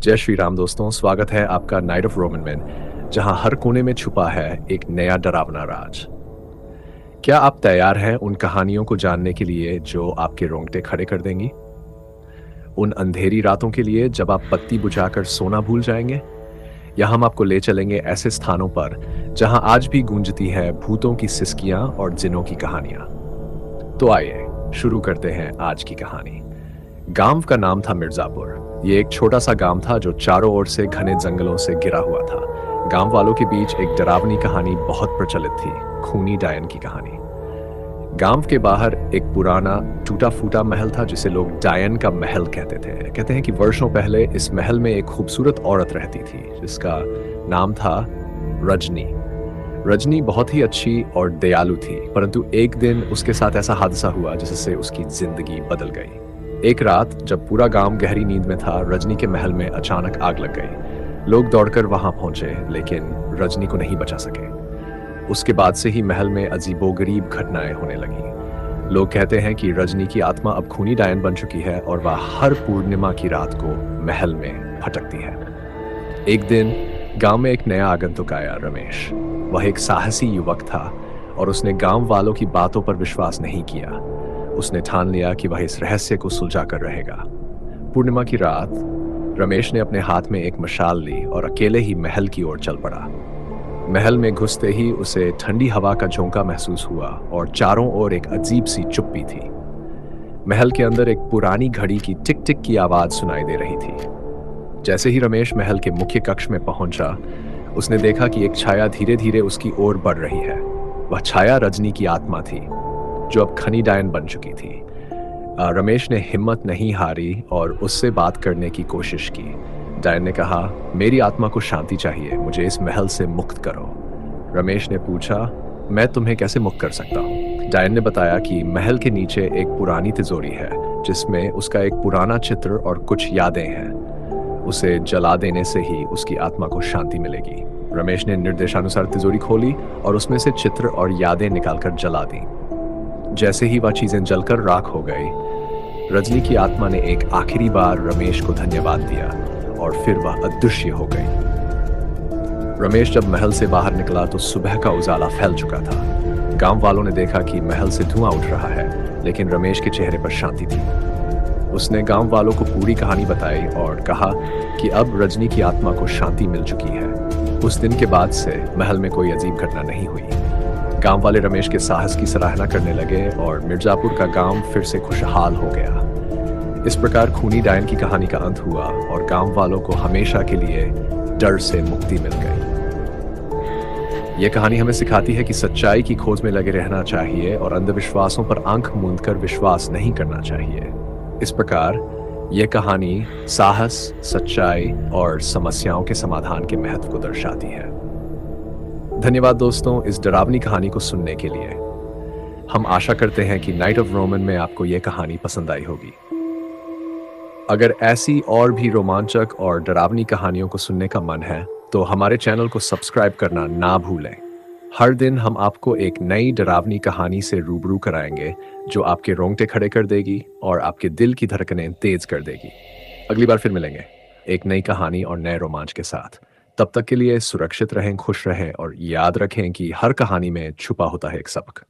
जय श्री राम दोस्तों, स्वागत है आपका नाइट ऑफ रोमन मैन, जहां हर कोने में छुपा है एक नया डरावना राज। क्या आप तैयार हैं उन कहानियों को जानने के लिए जो आपके रोंगटे खड़े कर देंगी? उन अंधेरी रातों के लिए जब आप बत्ती बुझाकर सोना भूल जाएंगे? या हम आपको ले चलेंगे ऐसे स्थानों पर जहां आज भी गूंजती है भूतों की सिसकियां और जिनों की कहानियां। तो आइए शुरू करते हैं आज की कहानी। गांव का नाम था मिर्जापुर। ये एक छोटा सा गांव था जो चारों ओर से घने जंगलों से घिरा हुआ था। गांव वालों के बीच एक डरावनी कहानी बहुत प्रचलित थी, खूनी डायन की कहानी। गांव के बाहर एक पुराना टूटा फूटा महल था जिसे लोग डायन का महल कहते थे। कहते हैं कि वर्षों पहले इस महल में एक खूबसूरत औरत रहती थी जिसका नाम था रजनी। रजनी बहुत ही अच्छी और दयालु थी, परंतु एक दिन उसके साथ ऐसा हादसा हुआ जिससे उसकी जिंदगी बदल गई। एक रात जब पूरा गांव गहरी नींद में था, रजनी के महल में अचानक आग लग गई। लोग दौड़कर वहां पहुंचे लेकिन रजनी को नहीं बचा सके। उसके बाद से ही महल में अजीबोगरीब घटनाएं होने लगी। लोग कहते हैं कि रजनी की आत्मा अब खूनी डायन बन चुकी है और वह हर पूर्णिमा की रात को महल में भटकती है। एक दिन गांव में एक नया आगंतुक आया, रमेश। वह एक साहसी युवक था और उसने गांव वालों की बातों पर विश्वास नहीं किया। उसने ठान लिया कि वह इस रहस्य को सुलझा कर रहेगा। पूर्णिमा की रात रमेश ने अपने हाथ में एक मशाल ली और अकेले ही महल की ओर चल पड़ा। महल में घुसते ही उसे ठंडी हवा का झोंका महसूस हुआ और चारों ओर एक अजीब सी चुप्पी थी। महल के अंदर एक पुरानी घड़ी की टिक टिक की आवाज सुनाई दे रही थी। जैसे ही रमेश महल के मुख्य कक्ष में पहुंचा, उसने देखा कि एक छाया धीरे धीरे उसकी ओर बढ़ रही है। वह छाया रजनी की आत्मा थी जो अब खनी डायन बन चुकी थी। रमेश ने हिम्मत नहीं हारी और उससे बात करने की कोशिश की। डायन ने कहा, मेरी आत्मा को शांति चाहिए, मुझे इस महल से मुक्त करो। रमेश ने पूछा, मैं तुम्हें कैसे मुक्त कर सकता हूँ? डायन ने बताया कि महल के नीचे एक पुरानी तिजोरी है जिसमें उसका एक पुराना चित्र और कुछ यादें हैं। उसे जला देने से ही उसकी आत्मा को शांति मिलेगी। रमेश ने निर्देशानुसार तिजोरी खोली और उसमें से चित्र और यादें निकालकर जला दी। जैसे ही वह चीजें जलकर राख हो गई, रजनी की आत्मा ने एक आखिरी बार रमेश को धन्यवाद दिया और फिर वह अदृश्य हो गई। रमेश जब महल से बाहर निकला तो सुबह का उजाला फैल चुका था। गांव वालों ने देखा कि महल से धुआं उठ रहा है, लेकिन रमेश के चेहरे पर शांति थी। उसने गांव वालों को पूरी कहानी बताई और कहा कि अब रजनी की आत्मा को शांति मिल चुकी है। उस दिन के बाद से महल में कोई अजीब घटना नहीं हुई। गांव वाले रमेश के साहस की सराहना करने लगे और मिर्जापुर का गांव फिर से खुशहाल हो गया। इस प्रकार खूनी डायन की कहानी का अंत हुआ और गांव वालों को हमेशा के लिए डर से मुक्ति मिल गई। यह कहानी हमें सिखाती है कि सच्चाई की खोज में लगे रहना चाहिए और अंधविश्वासों पर आंख मूंदकर विश्वास नहीं करना चाहिए। इस प्रकार यह कहानी साहस, सच्चाई और समस्याओं के समाधान के महत्व को दर्शाती है। धन्यवाद दोस्तों इस डरावनी कहानी को सुनने के लिए। हम आशा करते हैं कि नाइट ऑफ रोमन में आपको यह कहानी पसंद आई होगी। अगर ऐसी और भी रोमांचक और डरावनी कहानियों को सुनने का मन है तो हमारे चैनल को सब्सक्राइब करना ना भूलें। हर दिन हम आपको एक नई डरावनी कहानी से रूबरू कराएंगे जो आपके रोंगटे खड़े कर देगी और आपके दिल की धड़कनें तेज कर देगी। अगली बार फिर मिलेंगे एक नई कहानी और नए रोमांच के साथ। तब तक के लिए सुरक्षित रहें, खुश रहें और याद रखें कि हर कहानी में छुपा होता है एक सबक।